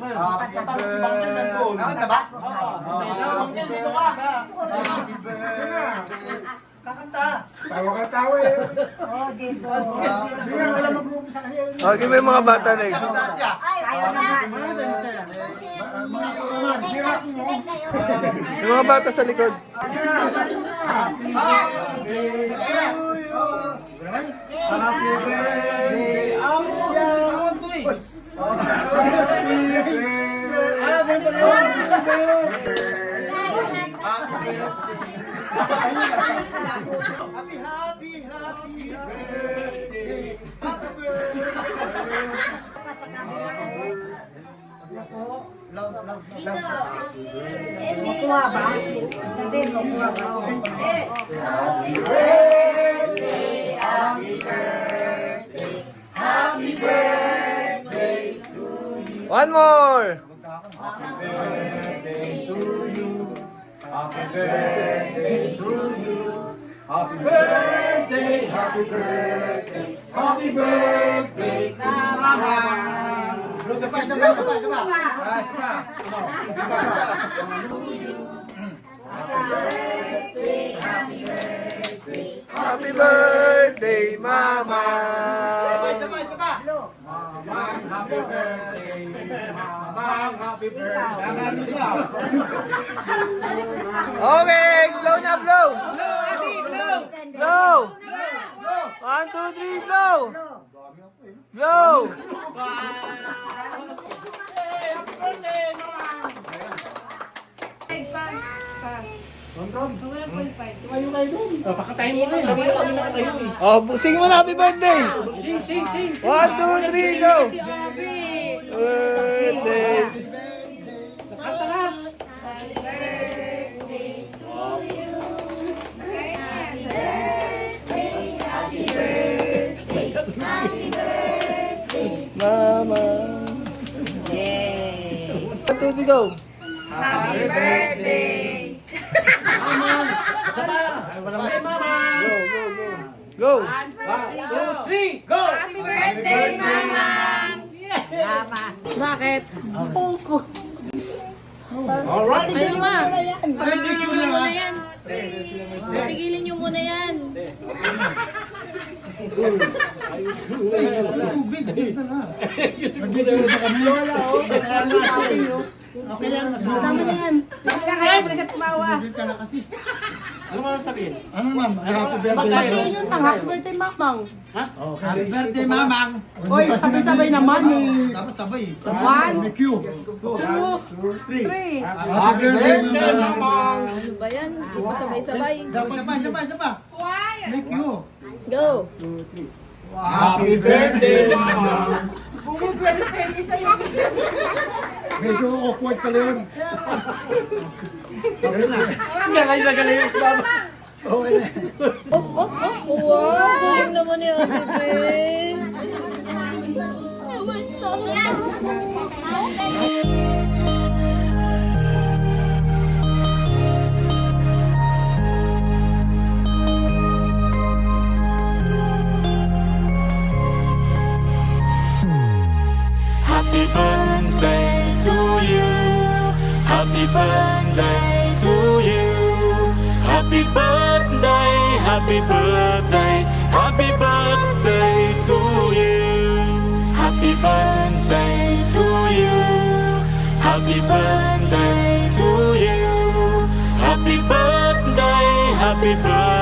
Tapos si Bang Chan nandun. Nakanta ba? Oo. Bang Chan, dito ka. Kakanta. Tawa ka tawa eh. Oh, dito. Hindi nga, wala mag-uumpisa kasi. Okay, may mga bata na eh. Kakanta siya. Tayo naman. Yung mga bata sa likod. Happy birthday, Ausya! Happy birthday. Happy birthday. Makuha ba? Hindi, makuha ba? One more! Happy birthday, Mama! Okay, blow na, blow! Blow! 1, 2, 3, blow! Blow! Oh, sing mo na happy birthday! Sing! 1, 2, 3, go! Birthday! Mama! Yay! 1, 2, 3, go! Happy birthday! Go! Happy birthday, Mama! Mama. Bakit? Alright. Ayun ma. Patigilin niyo muna yan. Patigilin niyo muna yan. Okay yan, masama na yan. Kaya mo na siya tumawa. Ano mo sabihin? Ano ma'am? Happy birthday. Pati yun tang happy birthday, Mamang. Happy birthday, mamang. Oy, sabay-sabay naman. Dapat sabay. 1, Thank you. 2, 3. Happy birthday, mamang. Ano ba yan? Hindi ko sabay-sabay. Sabay. Thank you. Go. Happy birthday, mamang. Medyo awkward ka lang. Wow, galing naman ni Ate Ben. Happy birthday to you. Happy birthday to you. Happy birthday, happy birthday, happy birthday to you. Happy birthday to you. Happy birthday to you. Happy birthday, happy birthday.